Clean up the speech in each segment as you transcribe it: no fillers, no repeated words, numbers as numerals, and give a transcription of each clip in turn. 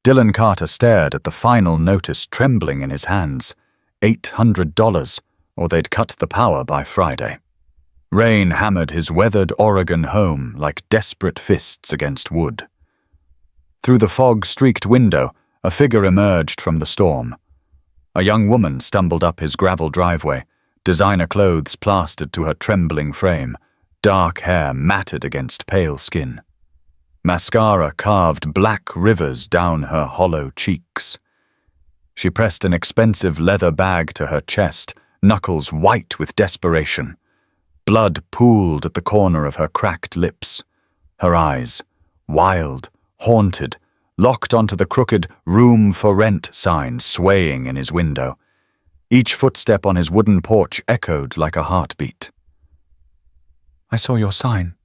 Dylan Carter stared at the final notice trembling in his hands. $800, or they'd cut the power by Friday. Rain hammered his weathered Oregon home like desperate fists against wood. Through the fog-streaked window, a figure emerged from the storm. A young woman stumbled up his gravel driveway, designer clothes plastered to her trembling frame, dark hair matted against pale skin. Mascara carved black rivers down her hollow cheeks. She pressed an expensive leather bag to her chest, knuckles white with desperation. Blood pooled at the corner of her cracked lips. Her eyes, wild, haunted, locked onto the crooked "Room for Rent" sign swaying in his window. Each footstep on his wooden porch echoed like a heartbeat. "I saw your sign,"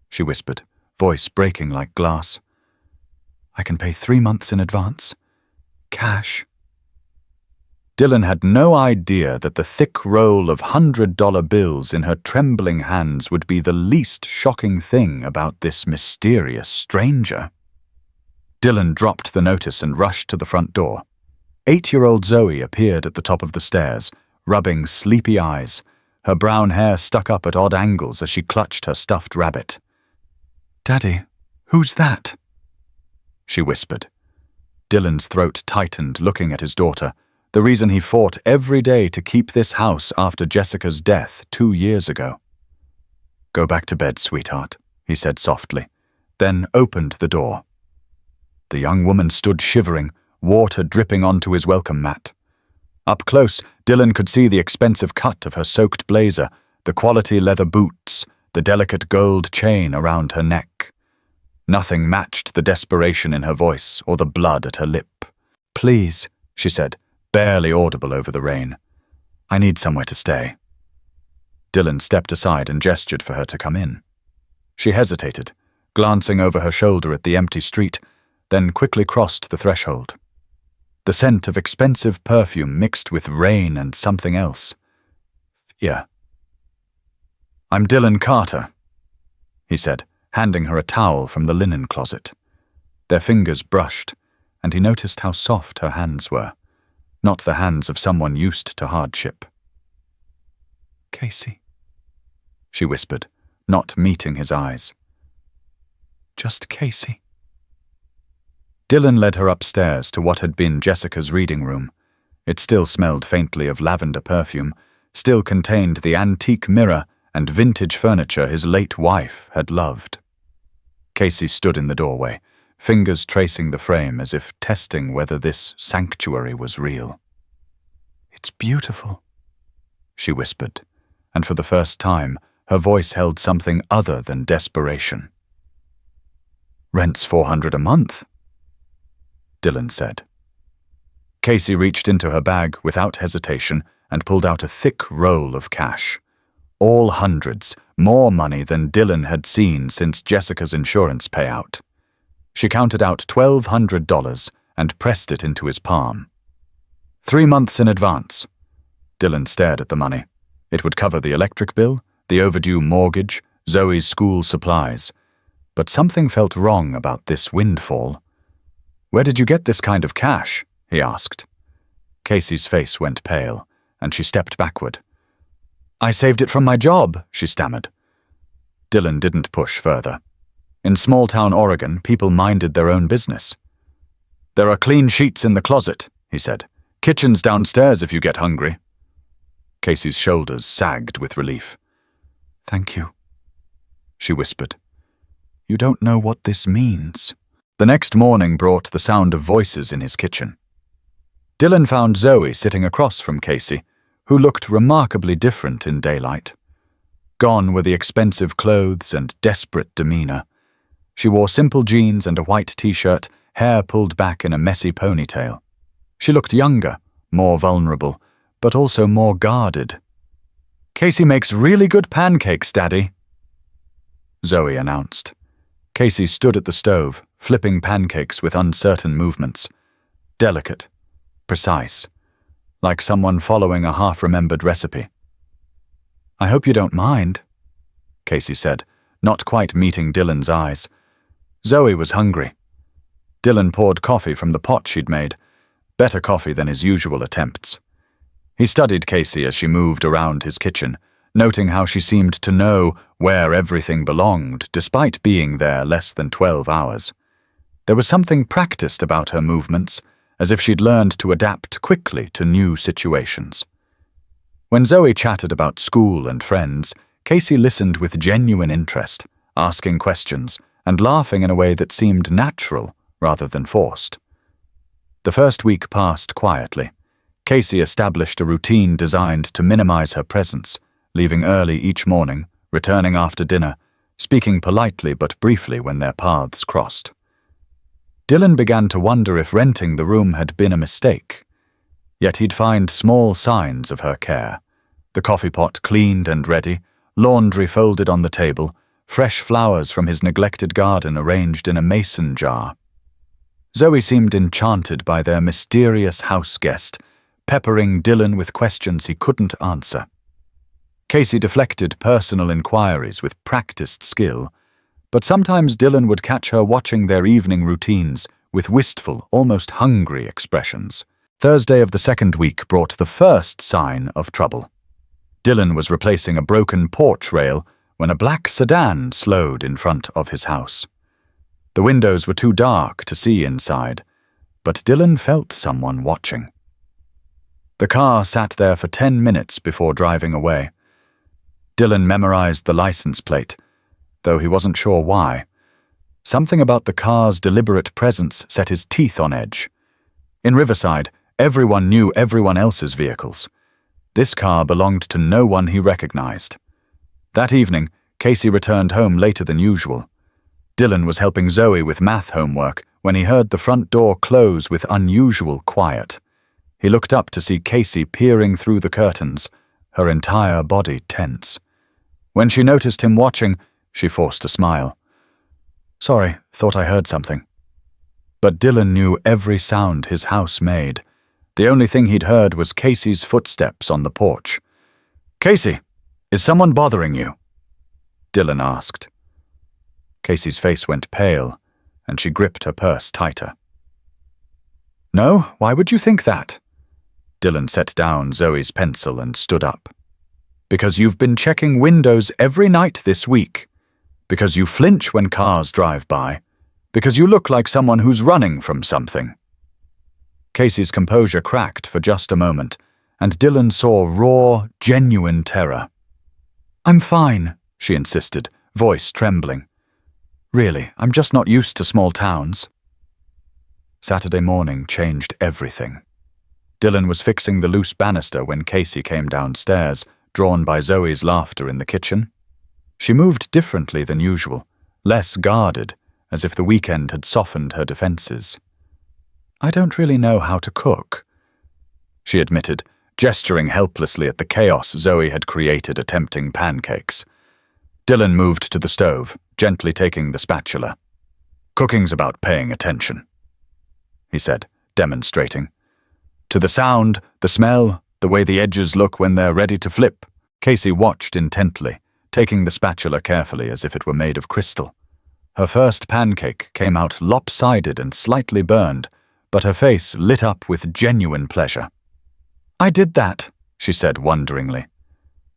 she whispered, voice breaking like glass. "I can pay 3 months in advance. Cash." Dylan had no idea that the thick roll of $100 bills in her trembling hands would be the least shocking thing about this mysterious stranger. Dylan dropped the notice and rushed to the front door. 8-year-old Zoe appeared at the top of the stairs, rubbing sleepy eyes, her brown hair stuck up at odd angles as she clutched her stuffed rabbit. "Daddy, who's that?" she whispered. Dylan's throat tightened looking at his daughter, the reason he fought every day to keep this house after Jessica's death 2 years ago. "Go back to bed, sweetheart," he said softly, then opened the door. The young woman stood shivering, water dripping onto his welcome mat. Up close, Dylan could see the expensive cut of her soaked blazer, the quality leather boots, the delicate gold chain around her neck. Nothing matched the desperation in her voice or the blood at her lip. "Please," she said, barely audible over the rain. "I need somewhere to stay." Dylan stepped aside and gestured for her to come in. She hesitated, glancing over her shoulder at the empty street, then quickly crossed the threshold. The scent of expensive perfume mixed with rain and something else. "Yeah." "I'm Dylan Carter," he said, handing her a towel from the linen closet. Their fingers brushed, and he noticed how soft her hands were, not the hands of someone used to hardship. "Casey," she whispered, not meeting his eyes. "Just Casey." Dylan led her upstairs to what had been Jessica's reading room. It still smelled faintly of lavender perfume, still contained the antique mirror and vintage furniture his late wife had loved. Casey stood in the doorway, fingers tracing the frame as if testing whether this sanctuary was real. "It's beautiful," she whispered, and for the first time, her voice held something other than desperation. "Rent's $400 a month," Dylan said. Casey reached into her bag without hesitation and pulled out a thick roll of cash. All hundreds, more money than Dylan had seen since Jessica's insurance payout. She counted out $1,200 and pressed it into his palm. 3 months in advance. Dylan stared at the money. It would cover the electric bill, the overdue mortgage, Zoe's school supplies. But something felt wrong about this windfall. "Where did you get this kind of cash?" he asked. Casey's face went pale, and she stepped backward. "I saved it from my job," she stammered. Dylan didn't push further. In small-town Oregon, people minded their own business. "There are clean sheets in the closet," he said. "Kitchen's downstairs if you get hungry." Casey's shoulders sagged with relief. "Thank you," she whispered. "You don't know what this means." The next morning brought the sound of voices in his kitchen. Dylan found Zoe sitting across from Casey, who looked remarkably different in daylight. Gone were the expensive clothes and desperate demeanor. She wore simple jeans and a white t-shirt, hair pulled back in a messy ponytail. She looked younger, more vulnerable, but also more guarded. "Casey makes really good pancakes, Daddy," Zoe announced. Casey stood at the stove, flipping pancakes with uncertain movements. Delicate, precise, like someone following a half-remembered recipe. "I hope you don't mind," Casey said, not quite meeting Dylan's eyes. Zoe was hungry. Dylan poured coffee from the pot she'd made, better coffee than his usual attempts. He studied Casey as she moved around his kitchen, noting how she seemed to know where everything belonged, despite being there less than 12 hours. There was something practiced about her movements, as if she'd learned to adapt quickly to new situations. When Zoe chatted about school and friends, Casey listened with genuine interest, asking questions and laughing in a way that seemed natural rather than forced. The first week passed quietly. Casey established a routine designed to minimize her presence, leaving early each morning, returning after dinner, speaking politely but briefly when their paths crossed. Dylan began to wonder if renting the room had been a mistake. Yet he'd find small signs of her care. The coffee pot cleaned and ready, laundry folded on the table, fresh flowers from his neglected garden arranged in a mason jar. Zoe seemed enchanted by their mysterious house guest, peppering Dylan with questions he couldn't answer. Casey deflected personal inquiries with practiced skill, but sometimes Dylan would catch her watching their evening routines with wistful, almost hungry expressions. Thursday of the second week brought the first sign of trouble. Dylan was replacing a broken porch rail when a black sedan slowed in front of his house. The windows were too dark to see inside, but Dylan felt someone watching. The car sat there for 10 minutes before driving away. Dylan memorized the license plate, though he wasn't sure why. Something about the car's deliberate presence set his teeth on edge. In Riverside, everyone knew everyone else's vehicles. This car belonged to no one he recognized. That evening, Casey returned home later than usual. Dylan was helping Zoe with math homework when he heard the front door close with unusual quiet. He looked up to see Casey peering through the curtains, her entire body tense. When she noticed him watching, she forced a smile. "Sorry, thought I heard something." But Dylan knew every sound his house made. The only thing he'd heard was Casey's footsteps on the porch. "Casey, is someone bothering you?" Dylan asked. Casey's face went pale, and she gripped her purse tighter. "No, why would you think that?" Dylan set down Zoe's pencil and stood up. "Because you've been checking windows every night this week. Because you flinch when cars drive by. Because you look like someone who's running from something." Casey's composure cracked for just a moment, and Dylan saw raw, genuine terror. "I'm fine," she insisted, voice trembling. "Really, I'm just not used to small towns." Saturday morning changed everything. Dylan was fixing the loose banister when Casey came downstairs, drawn by Zoe's laughter in the kitchen. She moved differently than usual, less guarded, as if the weekend had softened her defenses. "I don't really know how to cook," she admitted, gesturing helplessly at the chaos Zoe had created attempting pancakes. Dylan moved to the stove, gently taking the spatula. "Cooking's about paying attention," he said, demonstrating. "To the sound, the smell, the way the edges look when they're ready to flip." Casey watched intently, taking the spatula carefully as if it were made of crystal. Her first pancake came out lopsided and slightly burned, but her face lit up with genuine pleasure. "I did that," she said wonderingly.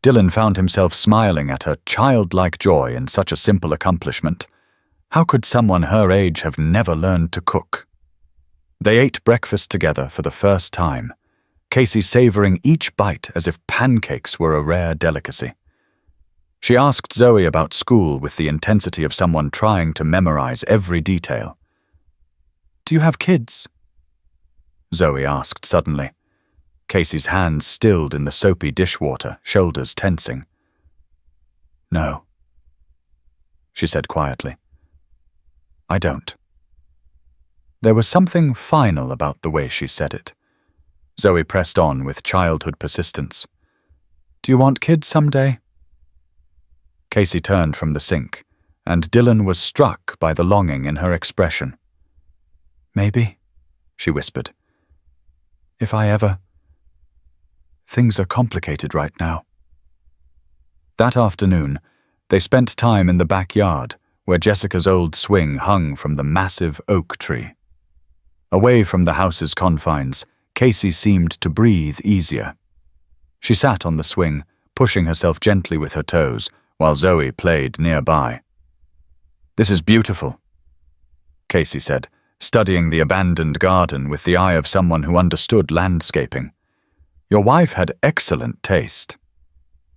Dylan found himself smiling at her childlike joy in such a simple accomplishment. How could someone her age have never learned to cook? They ate breakfast together for the first time, Casey savoring each bite as if pancakes were a rare delicacy. She asked Zoe about school with the intensity of someone trying to memorize every detail. "Do you have kids?" Zoe asked suddenly. Casey's hands stilled in the soapy dishwater, shoulders tensing. "No," she said quietly. "I don't." There was something final about the way she said it. Zoe pressed on with childhood persistence. "Do you want kids someday?" Casey turned from the sink, and Dylan was struck by the longing in her expression. "Maybe," she whispered. "If I ever... Things are complicated right now." That afternoon, they spent time in the backyard, where Jessica's old swing hung from the massive oak tree. Away from the house's confines, Casey seemed to breathe easier. She sat on the swing, pushing herself gently with her toes, while Zoe played nearby. "This is beautiful," Casey said, studying the abandoned garden with the eye of someone who understood landscaping. "Your wife had excellent taste."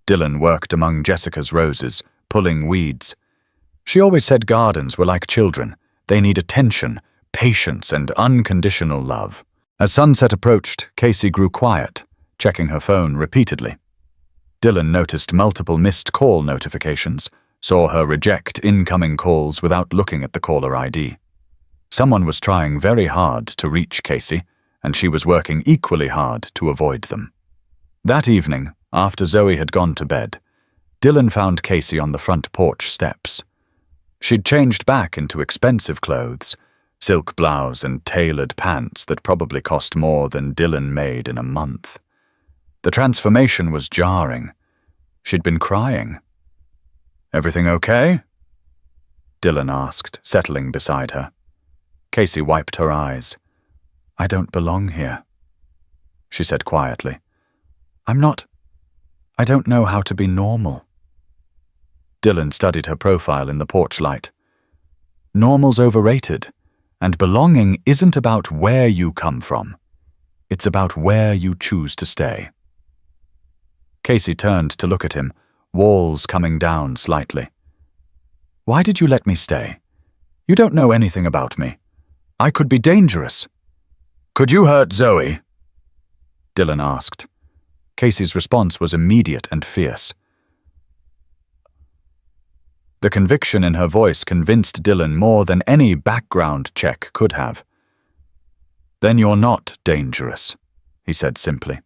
Dylan worked among Jessica's roses, pulling weeds. She always said gardens were like children. They need attention, patience, and unconditional love. As sunset approached, Casey grew quiet, checking her phone repeatedly. Dylan noticed multiple missed call notifications, saw her reject incoming calls without looking at the caller ID. Someone was trying very hard to reach Casey, and she was working equally hard to avoid them. That evening, after Zoe had gone to bed, Dylan found Casey on the front porch steps. She'd changed back into expensive clothes, silk blouse and tailored pants that probably cost more than Dylan made in a month. The transformation was jarring. She'd been crying. "Everything okay?" Dylan asked, settling beside her. Casey wiped her eyes. "I don't belong here," she said quietly. I don't know how to be normal." Dylan studied her profile in the porch light. "Normal's overrated, and belonging isn't about where you come from. It's about where you choose to stay." Casey turned to look at him, walls coming down slightly. "Why did you let me stay? You don't know anything about me. I could be dangerous." "Could you hurt Zoe?" Dylan asked. Casey's response was immediate and fierce. The conviction in her voice convinced Dylan more than any background check could have. "Then you're not dangerous," he said simply.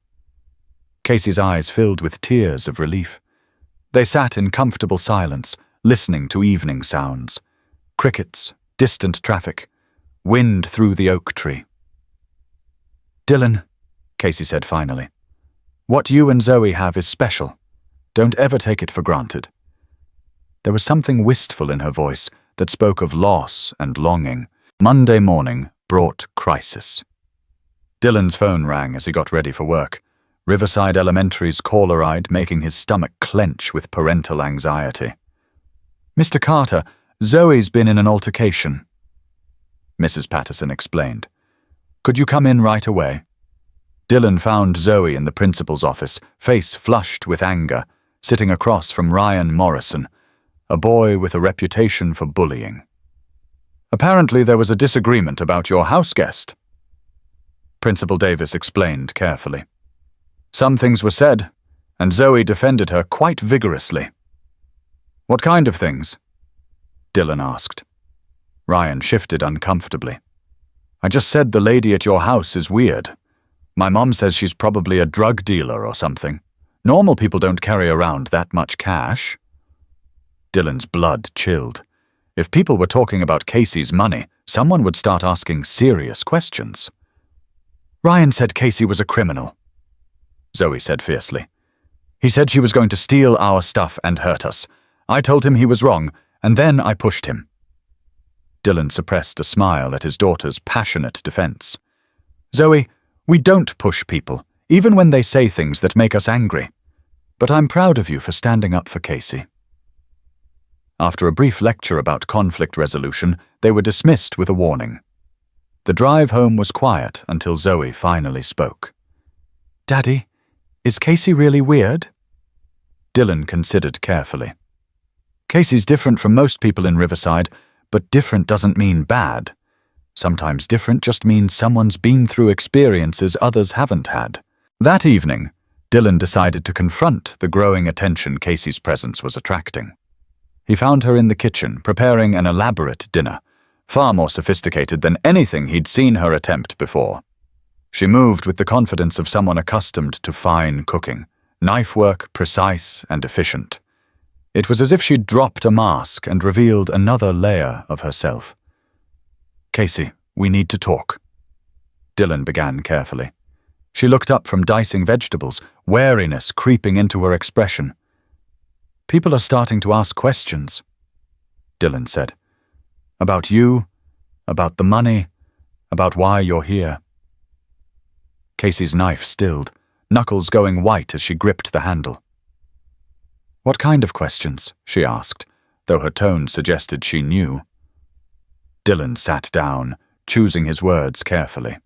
Casey's eyes filled with tears of relief. They sat in comfortable silence, listening to evening sounds. Crickets, distant traffic, wind through the oak tree. "Dylan," Casey said finally, "what you and Zoe have is special. Don't ever take it for granted." There was something wistful in her voice that spoke of loss and longing. Monday morning brought crisis. Dylan's phone rang as he got ready for work, Riverside Elementary's caller ID making his stomach clench with parental anxiety. "Mr. Carter, Zoe's been in an altercation," Mrs. Patterson explained. "Could you come in right away?" Dylan found Zoe in the principal's office, face flushed with anger, sitting across from Ryan Morrison, a boy with a reputation for bullying. "Apparently there was a disagreement about your house guest," Principal Davis explained carefully. "Some things were said, and Zoe defended her quite vigorously." "What kind of things?" Dylan asked. Ryan shifted uncomfortably. "I just said the lady at your house is weird. My mom says she's probably a drug dealer or something. Normal people don't carry around that much cash." Dylan's blood chilled. If people were talking about Casey's money, someone would start asking serious questions. "Ryan said Casey was a criminal," Zoe said fiercely. "He said she was going to steal our stuff and hurt us. I told him he was wrong, and then I pushed him." Dylan suppressed a smile at his daughter's passionate defense. "Zoe, we don't push people, even when they say things that make us angry. But I'm proud of you for standing up for Casey." After a brief lecture about conflict resolution, they were dismissed with a warning. The drive home was quiet until Zoe finally spoke. "Daddy, is Casey really weird?" Dylan considered carefully. "Casey's different from most people in Riverside, but different doesn't mean bad. Sometimes different just means someone's been through experiences others haven't had." That evening, Dylan decided to confront the growing attention Casey's presence was attracting. He found her in the kitchen, preparing an elaborate dinner, far more sophisticated than anything he'd seen her attempt before. She moved with the confidence of someone accustomed to fine cooking, knife work precise and efficient. It was as if she'd dropped a mask and revealed another layer of herself. "Casey, we need to talk," Dylan began carefully. She looked up from dicing vegetables, wariness creeping into her expression. "People are starting to ask questions," Dylan said. "About you, about the money, About why you're here. Casey's knife stilled, knuckles going white as she gripped the handle. What kind of questions? She asked, though her tone suggested she knew. Dylan sat down, choosing his words carefully.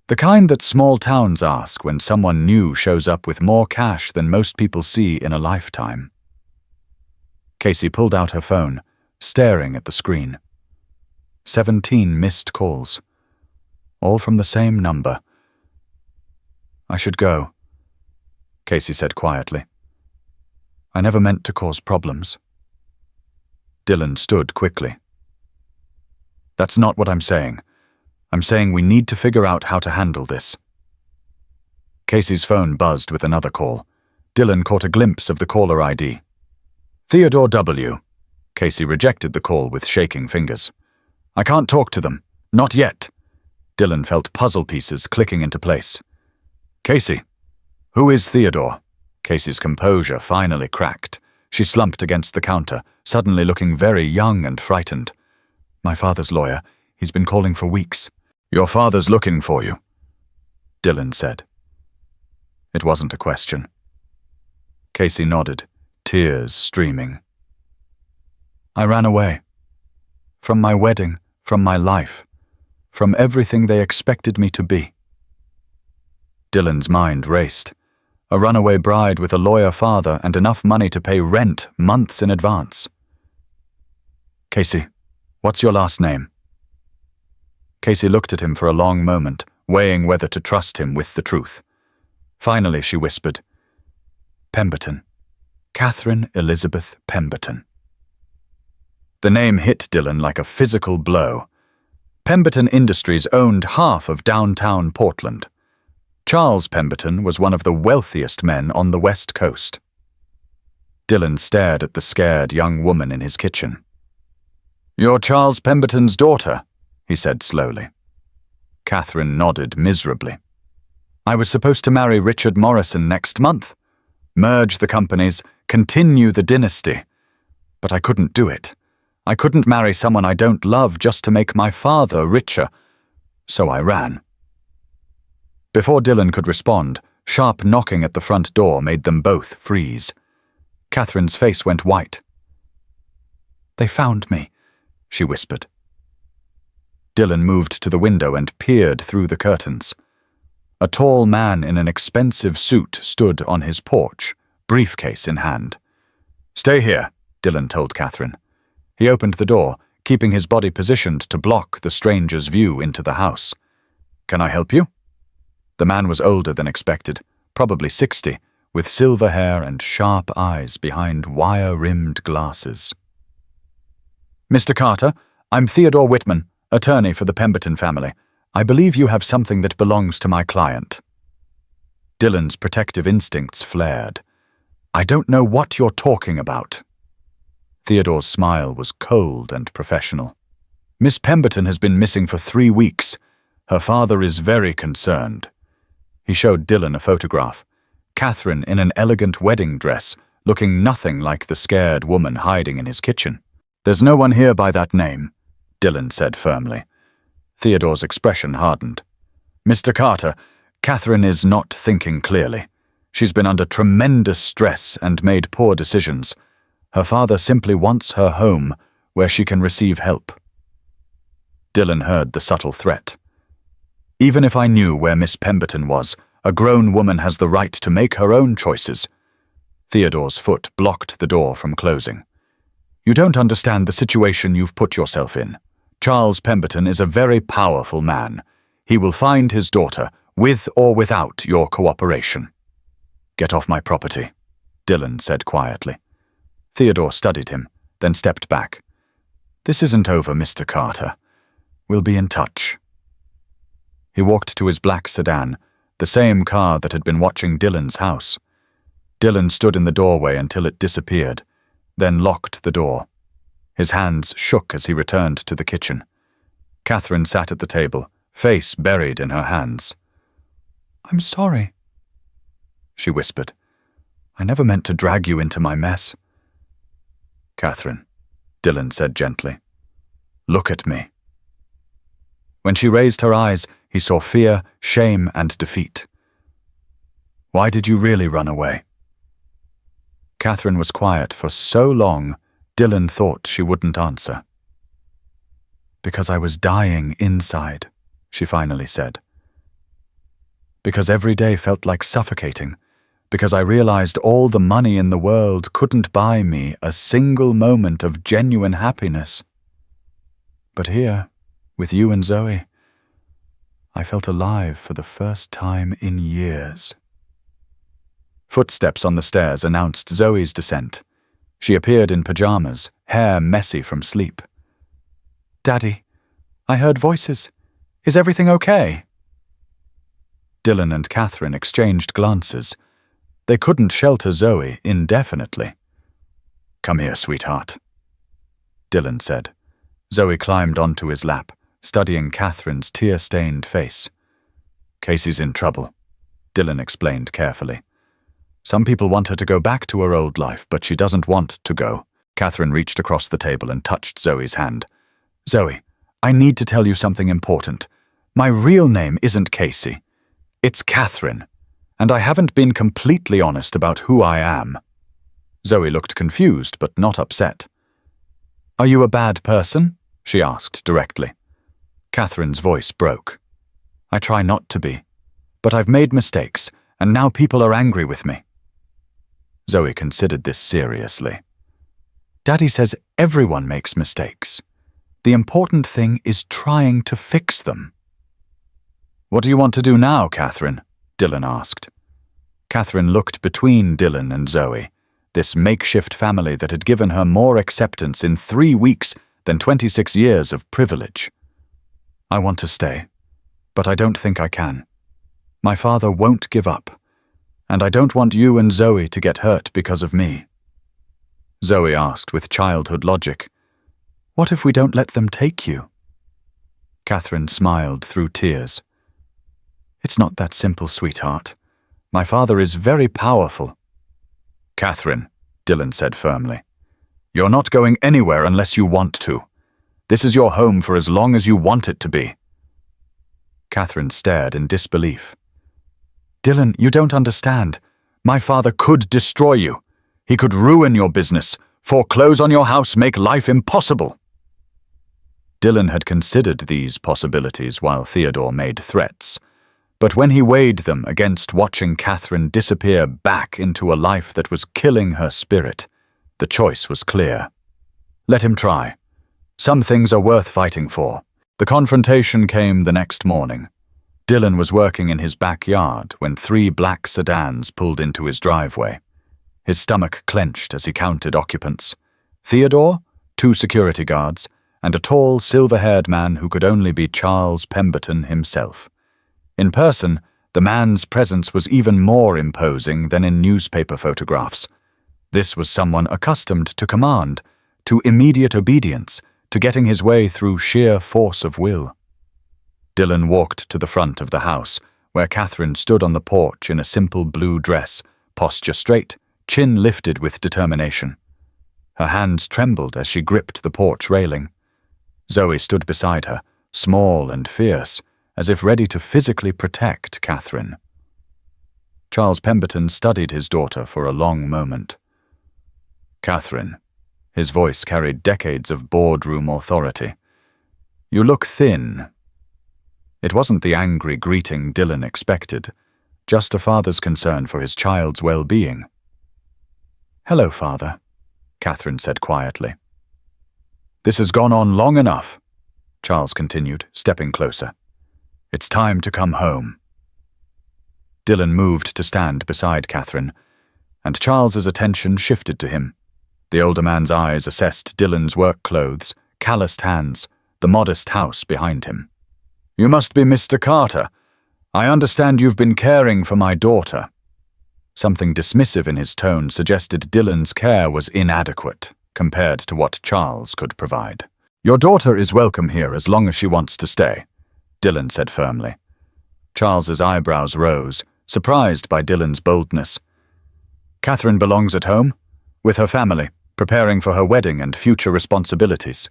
The kind that small towns ask when someone new shows up with more cash than most people see in a lifetime. Casey pulled out her phone, staring at the screen. 17 missed calls. All from the same number. I should go, Casey said quietly. I never meant to cause problems. Dylan stood quickly. That's not what I'm saying. I'm saying we need to figure out how to handle this. Casey's phone buzzed with another call. Dylan caught a glimpse of the caller ID. Theodore W. Casey rejected the call with shaking fingers. I can't talk to them. Not yet. Dylan felt puzzle pieces clicking into place. Casey. Who is Theodore? Casey's composure finally cracked. She slumped against the counter, suddenly looking very young and frightened. My father's lawyer. He's been calling for weeks. Your father's looking for you, Dylan said. It wasn't a question. Casey nodded, tears streaming. I ran away. From my wedding, from my life, from everything they expected me to be. Dylan's mind raced. A runaway bride with a lawyer father and enough money to pay rent months in advance. Casey, what's your last name? Casey looked at him for a long moment, weighing whether to trust him with the truth. Finally, she whispered, Pemberton. Catherine Elizabeth Pemberton. The name hit Dylan like a physical blow. Pemberton Industries owned half of downtown Portland. Charles Pemberton was one of the wealthiest men on the West Coast. Dylan stared at the scared young woman in his kitchen. You're Charles Pemberton's daughter, he said slowly. Catherine nodded miserably. I was supposed to marry Richard Morrison next month, merge the companies, continue the dynasty. But I couldn't do it. I couldn't marry someone I don't love just to make my father richer. So I ran. Before Dylan could respond, sharp knocking at the front door made them both freeze. Catherine's face went white. They found me, she whispered. Dylan moved to the window and peered through the curtains. A tall man in an expensive suit stood on his porch, briefcase in hand. Stay here, Dylan told Catherine. He opened the door, keeping his body positioned to block the stranger's view into the house. Can I help you? The man was older than expected, probably 60, with silver hair and sharp eyes behind wire-rimmed glasses. Mr. Carter, I'm Theodore Whitman, attorney for the Pemberton family. I believe you have something that belongs to my client. Dylan's protective instincts flared. I don't know what you're talking about. Theodore's smile was cold and professional. Miss Pemberton has been missing for 3 weeks. Her father is very concerned. He showed Dylan a photograph. Catherine in an elegant wedding dress, looking nothing like the scared woman hiding in his kitchen. There's no one here by that name, Dylan said firmly. Theodore's expression hardened. Mr. Carter, Catherine is not thinking clearly. She's been under tremendous stress and made poor decisions. Her father simply wants her home, where she can receive help. Dylan heard the subtle threat. Even if I knew where Miss Pemberton was, a grown woman has the right to make her own choices. Theodore's foot blocked the door from closing. You don't understand the situation you've put yourself in. Charles Pemberton is a very powerful man. He will find his daughter, with or without your cooperation. Get off my property, Dylan said quietly. Theodore studied him, then stepped back. This isn't over, Mr. Carter. We'll be in touch. He walked to his black sedan, the same car that had been watching Dylan's house. Dylan stood in the doorway until it disappeared, then locked the door. His hands shook as he returned to the kitchen. Catherine sat at the table, face buried in her hands. I'm sorry, she whispered. I never meant to drag you into my mess. Catherine, Dylan said gently, look at me. When she raised her eyes, he saw fear, shame, and defeat. "Why did you really run away?" Catherine was quiet for so long, Dylan thought she wouldn't answer. "Because I was dying inside," she finally said. "Because every day felt like suffocating. Because I realized all the money in the world couldn't buy me a single moment of genuine happiness. But here, with you and Zoe, I felt alive for the first time in years." Footsteps on the stairs announced Zoe's descent. She appeared in pajamas, hair messy from sleep. "Daddy, I heard voices. Is everything okay?" Dylan and Catherine exchanged glances. They couldn't shelter Zoe indefinitely. "Come here, sweetheart," Dylan said. Zoe climbed onto his lap, studying Catherine's tear-stained face. "Casey's in trouble," Dylan explained carefully. "Some people want her to go back to her old life, but she doesn't want to go." Catherine reached across the table and touched Zoe's hand. "Zoe, I need to tell you something important. My real name isn't Casey. It's Catherine, and I haven't been completely honest about who I am." Zoe looked confused but not upset. "Are you a bad person?" she asked directly. Catherine's voice broke. "I try not to be, but I've made mistakes, and now people are angry with me." Zoe considered this seriously. "Daddy says everyone makes mistakes. The important thing is trying to fix them." "What do you want to do now, Catherine?" Dylan asked. Catherine looked between Dylan and Zoe, this makeshift family that had given her more acceptance in 3 weeks than 26 years of privilege. "I want to stay, but I don't think I can. My father won't give up, and I don't want you and Zoe to get hurt because of me." Zoe asked with childhood logic, "What if we don't let them take you?" Catherine smiled through tears. "It's not that simple, sweetheart. My father is very powerful." "Catherine," Dylan said firmly, "you're not going anywhere unless you want to. This is your home for as long as you want it to be." Catherine stared in disbelief. "Dylan, you don't understand. My father could destroy you. He could ruin your business, foreclose on your house, make life impossible." Dylan had considered these possibilities while Theodore made threats, but when he weighed them against watching Catherine disappear back into a life that was killing her spirit, the choice was clear. Let him try. Some things are worth fighting for. The confrontation came the next morning. Dylan was working in his backyard when 3 black sedans pulled into his driveway. His stomach clenched as he counted occupants. Theodore, 2 security guards, and a tall, silver-haired man who could only be Charles Pemberton himself. In person, the man's presence was even more imposing than in newspaper photographs. This was someone accustomed to command, to immediate obedience, to getting his way through sheer force of will. Dylan walked to the front of the house, where Catherine stood on the porch in a simple blue dress, posture straight, chin lifted with determination. Her hands trembled as she gripped the porch railing. Zoe stood beside her, small and fierce, as if ready to physically protect Catherine. Charles Pemberton studied his daughter for a long moment. "Catherine," his voice carried decades of boardroom authority, "you look thin." It wasn't the angry greeting Dylan expected, just a father's concern for his child's well-being. "Hello, Father," Catherine said quietly. "This has gone on long enough," Charles continued, stepping closer. "It's time to come home." Dylan moved to stand beside Catherine, and Charles's attention shifted to him. The older man's eyes assessed Dylan's work clothes, calloused hands, the modest house behind him. "You must be Mr. Carter. I understand you've been caring for my daughter." Something dismissive in his tone suggested Dylan's care was inadequate compared to what Charles could provide. "Your daughter is welcome here as long as she wants to stay," Dylan said firmly. Charles's eyebrows rose, surprised by Dylan's boldness. "Catherine belongs at home, with her family, preparing for her wedding and future responsibilities."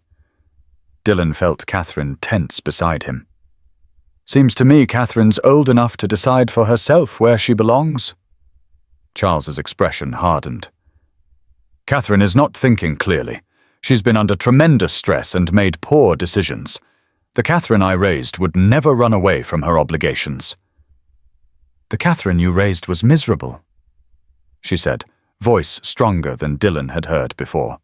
Dylan felt Catherine tense beside him. Seems to me Catherine's old enough to decide for herself where she belongs. Charles's expression hardened. Catherine is not thinking clearly. She's been under tremendous stress and made poor decisions. The Catherine I raised would never run away from her obligations. The Catherine you raised was miserable, she said, voice stronger than Dylan had heard before.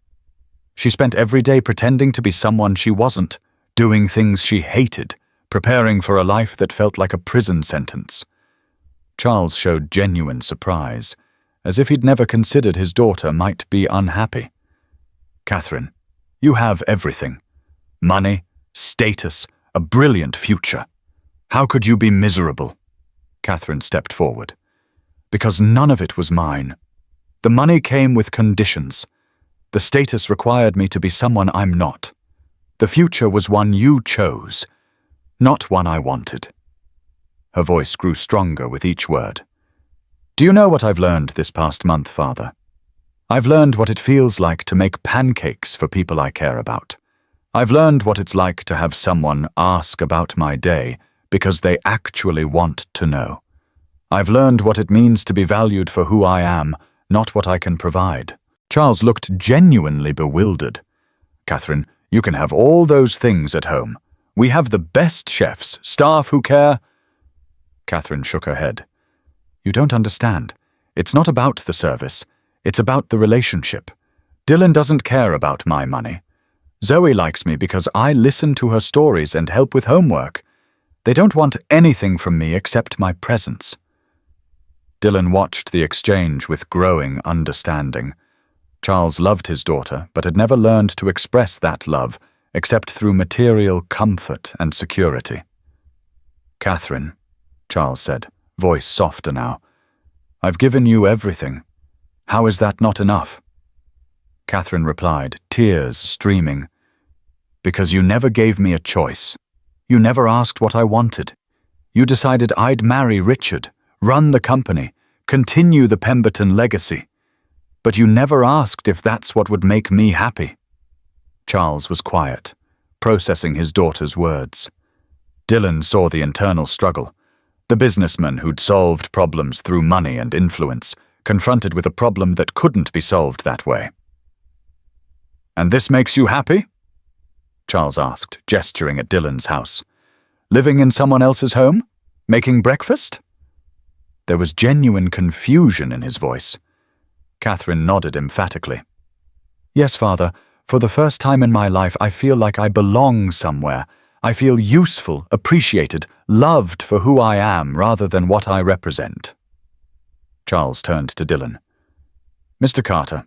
She spent every day pretending to be someone she wasn't, doing things she hated, preparing for a life that felt like a prison sentence. Charles showed genuine surprise, as if he'd never considered his daughter might be unhappy. Catherine, you have everything. Money, status, a brilliant future. How could you be miserable? Catherine stepped forward. Because none of it was mine. The money came with conditions. The status required me to be someone I'm not. The future was one you chose, not one I wanted. Her voice grew stronger with each word. Do you know what I've learned this past month, Father? I've learned what it feels like to make pancakes for people I care about. I've learned what it's like to have someone ask about my day because they actually want to know. I've learned what it means to be valued for who I am, not what I can provide. Charles looked genuinely bewildered. Catherine, you can have all those things at home. We have the best chefs, staff who care. Catherine shook her head. You don't understand. It's not about the service. It's about the relationship. Dylan doesn't care about my money. Zoe likes me because I listen to her stories and help with homework. They don't want anything from me except my presence. Dylan watched the exchange with growing understanding. Charles loved his daughter, but had never learned to express that love except through material comfort and security. Catherine, Charles said, voice softer now, I've given you everything. How is that not enough? Catherine replied, tears streaming. Because you never gave me a choice. You never asked what I wanted. You decided I'd marry Richard, run the company, continue the Pemberton legacy. But you never asked if that's what would make me happy. Charles was quiet, processing his daughter's words. Dylan saw the internal struggle. The businessman who'd solved problems through money and influence, confronted with a problem that couldn't be solved that way. And this makes you happy? Charles asked, gesturing at Dylan's house. Living in someone else's home? Making breakfast? There was genuine confusion in his voice. Catherine nodded emphatically. Yes, Father, for the first time in my life I feel like I belong somewhere. I feel useful, appreciated, loved for who I am rather than what I represent. Charles turned to Dylan. Mr. Carter,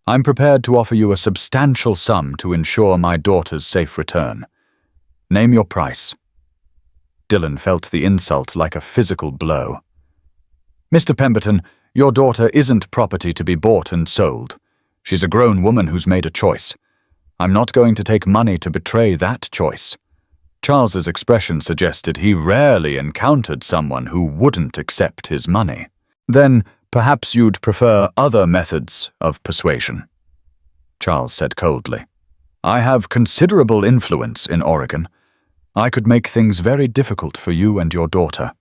I'm prepared to offer you a substantial sum to ensure my daughter's safe return. Name your price. Dylan felt the insult like a physical blow. Mr. Pemberton, your daughter isn't property to be bought and sold. She's a grown woman who's made a choice. I'm not going to take money to betray that choice. Charles's expression suggested he rarely encountered someone who wouldn't accept his money. Then, perhaps you'd prefer other methods of persuasion, Charles said coldly. I have considerable influence in Oregon. I could make things very difficult for you and your daughter.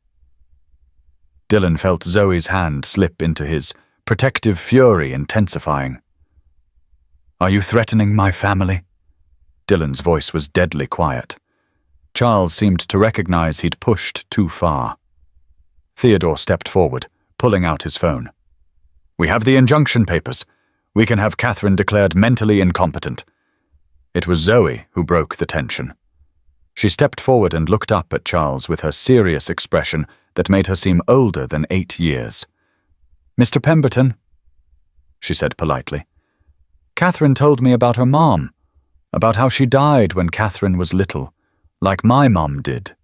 Dylan felt Zoe's hand slip into his, protective fury intensifying. Are you threatening my family? Dylan's voice was deadly quiet. Charles seemed to recognize he'd pushed too far. Theodore stepped forward, pulling out his phone. We have the injunction papers. We can have Catherine declared mentally incompetent. It was Zoe who broke the tension. She stepped forward and looked up at Charles with her serious expression that made her seem older than 8 years. Mr. Pemberton, she said politely, Catherine told me about her mom, about how she died when Catherine was little, like my mom did.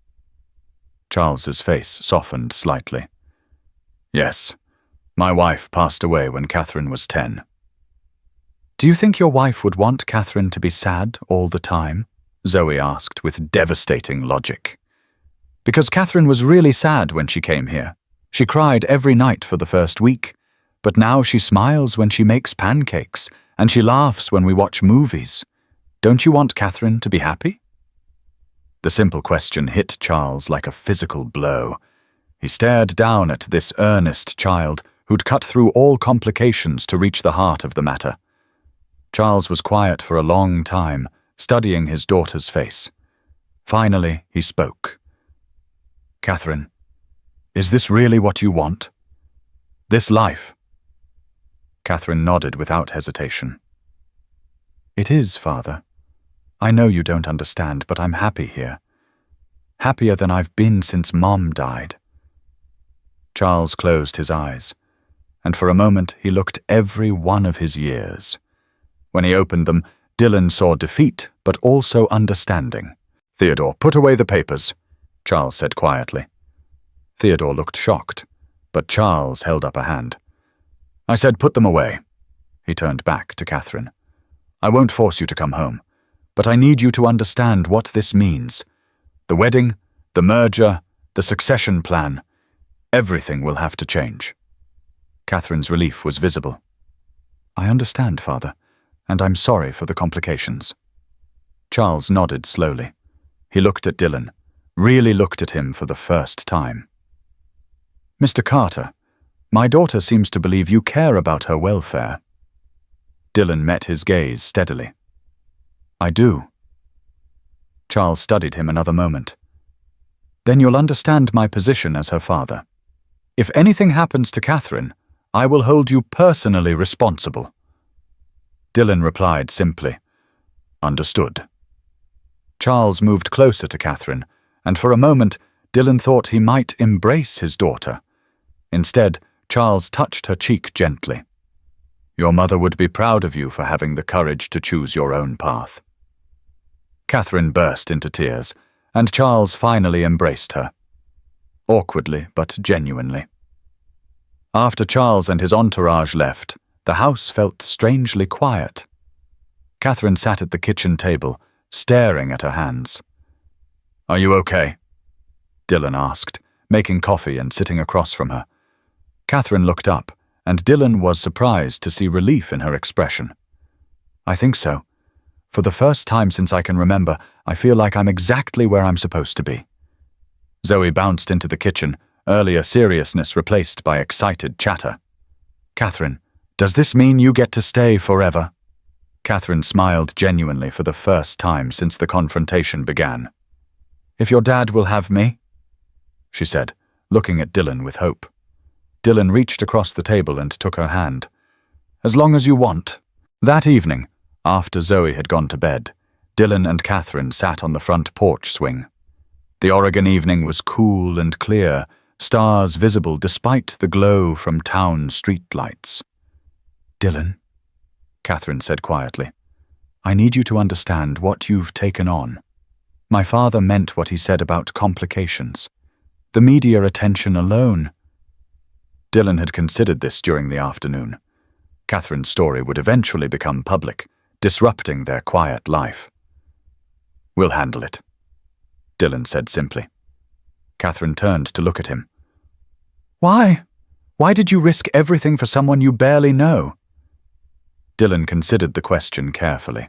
Charles's face softened slightly. Yes, my wife passed away when Catherine was 10. Do you think your wife would want Catherine to be sad all the time? Zoe asked with devastating logic. Because Catherine was really sad when she came here. She cried every night for the first week, but now she smiles when she makes pancakes, and she laughs when we watch movies. Don't you want Catherine to be happy? The simple question hit Charles like a physical blow. He stared down at this earnest child who'd cut through all complications to reach the heart of the matter. Charles was quiet for a long time, studying his daughter's face. Finally, he spoke. "Catherine, is this really what you want? This life?" Catherine nodded without hesitation. "It is, Father. I know you don't understand, but I'm happy here. Happier than I've been since Mom died." Charles closed his eyes, and for a moment he looked every one of his years. When he opened them, Dylan saw defeat, but also understanding. "Theodore, put away the papers," Charles said quietly. Theodore looked shocked, but Charles held up a hand. "I said put them away." He turned back to Catherine. "I won't force you to come home, but I need you to understand what this means. The wedding, the merger, the succession plan, everything will have to change." Catherine's relief was visible. "I understand, Father, and I'm sorry for the complications." Charles nodded slowly. He looked at Dylan, really looked at him for the first time. "Mr. Carter, my daughter seems to believe you care about her welfare." Dylan met his gaze steadily. "I do." Charles studied him another moment. "Then you'll understand my position as her father. If anything happens to Catherine, I will hold you personally responsible." Dylan replied simply, "Understood." Charles moved closer to Catherine, and for a moment Dylan thought he might embrace his daughter. Instead, Charles touched her cheek gently. "Your mother would be proud of you for having the courage to choose your own path." Catherine burst into tears, and Charles finally embraced her. Awkwardly, but genuinely. After Charles and his entourage left, the house felt strangely quiet. Catherine sat at the kitchen table, staring at her hands. "Are you okay?" Dylan asked, making coffee and sitting across from her. Catherine looked up, and Dylan was surprised to see relief in her expression. "I think so. For the first time since I can remember, I feel like I'm exactly where I'm supposed to be." Zoe bounced into the kitchen, earlier seriousness replaced by excited chatter. "Catherine, does this mean you get to stay forever?" Catherine smiled genuinely for the first time since the confrontation began. "If your dad will have me," she said, looking at Dylan with hope. Dylan reached across the table and took her hand. "As long as you want." That evening, after Zoe had gone to bed, Dylan and Catherine sat on the front porch swing. The Oregon evening was cool and clear, stars visible despite the glow from town streetlights. "Dylan," Catherine said quietly, "I need you to understand what you've taken on. My father meant what he said about complications. The media attention alone." Dylan had considered this during the afternoon. Catherine's story would eventually become public, disrupting their quiet life. "We'll handle it," Dylan said simply. Catherine turned to look at him. "Why? Why did you risk everything for someone you barely know?" Dylan considered the question carefully.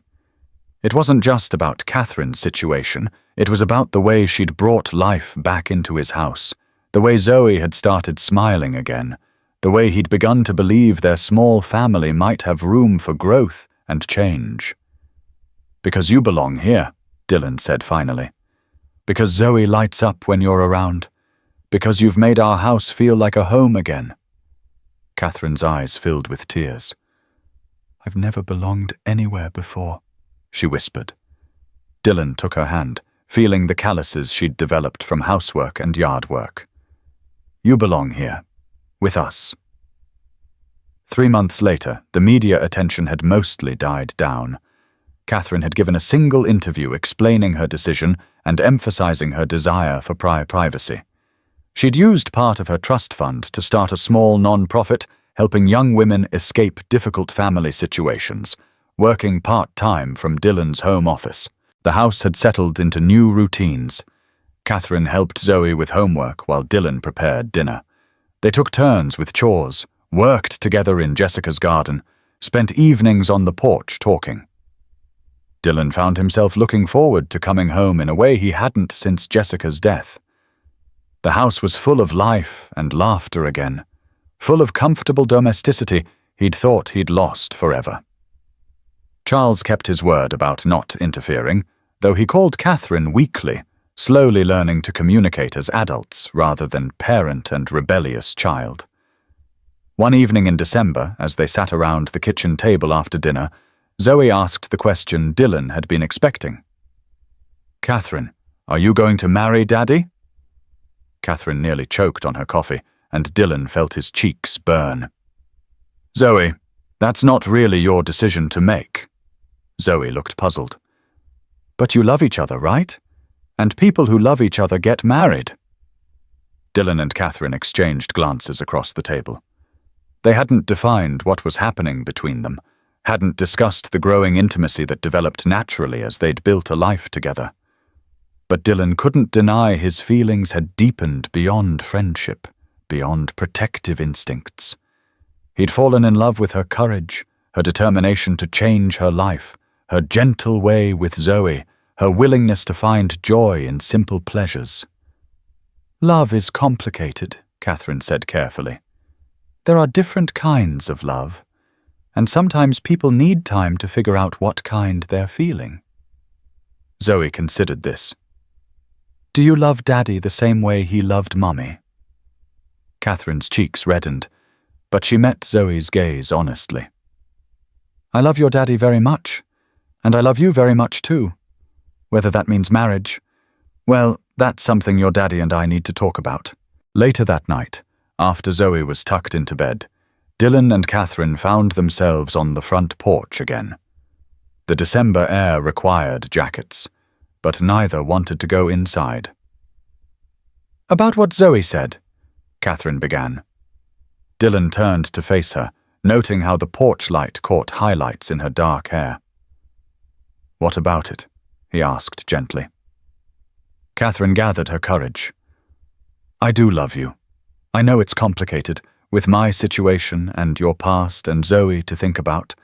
It wasn't just about Catherine's situation, it was about the way she'd brought life back into his house, the way Zoe had started smiling again, the way he'd begun to believe their small family might have room for growth and change. "Because you belong here," Dylan said finally. "Because Zoe lights up when you're around. Because you've made our house feel like a home again." Catherine's eyes filled with tears. "I've never belonged anywhere before," she whispered. Dylan took her hand, feeling the calluses she'd developed from housework and yard work. "You belong here, with us." 3 months later, the media attention had mostly died down. Catherine had given a single interview explaining her decision and emphasizing her desire for privacy. She'd used part of her trust fund to start a small non-profit helping young women escape difficult family situations, working part-time from Dylan's home office. The house had settled into new routines. Catherine helped Zoe with homework while Dylan prepared dinner. They took turns with chores, worked together in Jessica's garden, spent evenings on the porch talking. Dylan found himself looking forward to coming home in a way he hadn't since Jessica's death. The house was full of life and laughter again, full of comfortable domesticity he'd thought he'd lost forever. Charles kept his word about not interfering, though he called Catherine weekly, slowly learning to communicate as adults rather than parent and rebellious child. One evening in December, as they sat around the kitchen table after dinner, Zoe asked the question Dylan had been expecting. "Catherine, are you going to marry Daddy?" Catherine nearly choked on her coffee, and Dylan felt his cheeks burn. "Zoe, that's not really your decision to make." Zoe looked puzzled. "But you love each other, right? And people who love each other get married." Dylan and Catherine exchanged glances across the table. They hadn't defined what was happening between them, hadn't discussed the growing intimacy that developed naturally as they'd built a life together. But Dylan couldn't deny his feelings had deepened beyond friendship, beyond protective instincts. He'd fallen in love with her courage, her determination to change her life, her gentle way with Zoe, her willingness to find joy in simple pleasures. "Love is complicated," Catherine said carefully. "There are different kinds of love, and sometimes people need time to figure out what kind they're feeling." Zoe considered this. "Do you love Daddy the same way he loved Mummy?" Catherine's cheeks reddened, but she met Zoe's gaze honestly. "I love your daddy very much, and I love you very much too. Whether that means marriage, well, that's something your daddy and I need to talk about." Later that night, after Zoe was tucked into bed, Dylan and Catherine found themselves on the front porch again. The December air required jackets, but neither wanted to go inside. "About what Zoe said," Catherine began. Dylan turned to face her, noting how the porch light caught highlights in her dark hair. "What about it?" he asked gently. Catherine gathered her courage. "I do love you. I know it's complicated, with my situation and your past and Zoe to think about,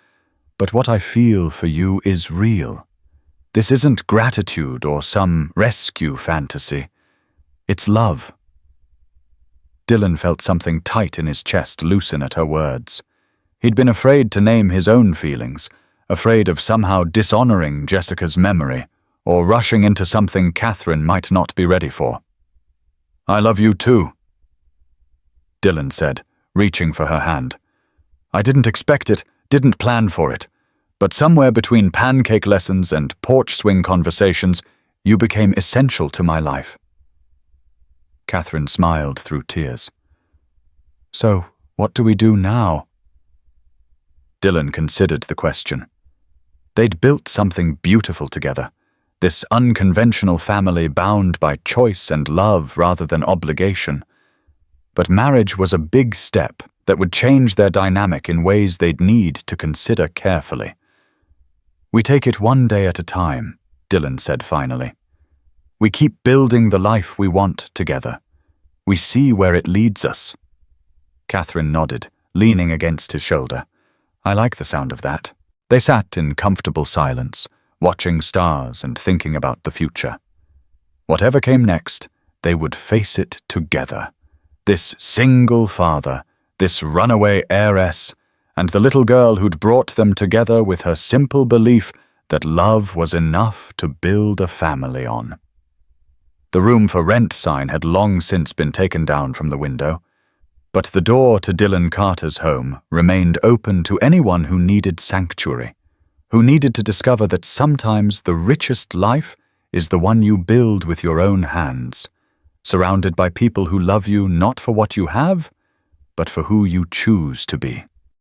but what I feel for you is real. This isn't gratitude or some rescue fantasy. It's love." Dylan felt something tight in his chest loosen at her words. He'd been afraid to name his own feelings, afraid of somehow dishonoring Jessica's memory, or rushing into something Catherine might not be ready for. "I love you too," Dylan said, reaching for her hand. "I didn't expect it, didn't plan for it, but somewhere between pancake lessons and porch swing conversations, you became essential to my life." Catherine smiled through tears. "So, what do we do now?" Dylan considered the question. They'd built something beautiful together, this unconventional family bound by choice and love rather than obligation. But marriage was a big step that would change their dynamic in ways they'd need to consider carefully. "We take it one day at a time," Dylan said finally. "We keep building the life we want together. We see where it leads us." Catherine nodded, leaning against his shoulder. "I like the sound of that." They sat in comfortable silence, watching stars and thinking about the future. Whatever came next, they would face it together. This single father, this runaway heiress, and the little girl who'd brought them together with her simple belief that love was enough to build a family on. The room for rent sign had long since been taken down from the window, but the door to Dylan Carter's home remained open to anyone who needed sanctuary, who needed to discover that sometimes the richest life is the one you build with your own hands, surrounded by people who love you not for what you have, but for who you choose to be.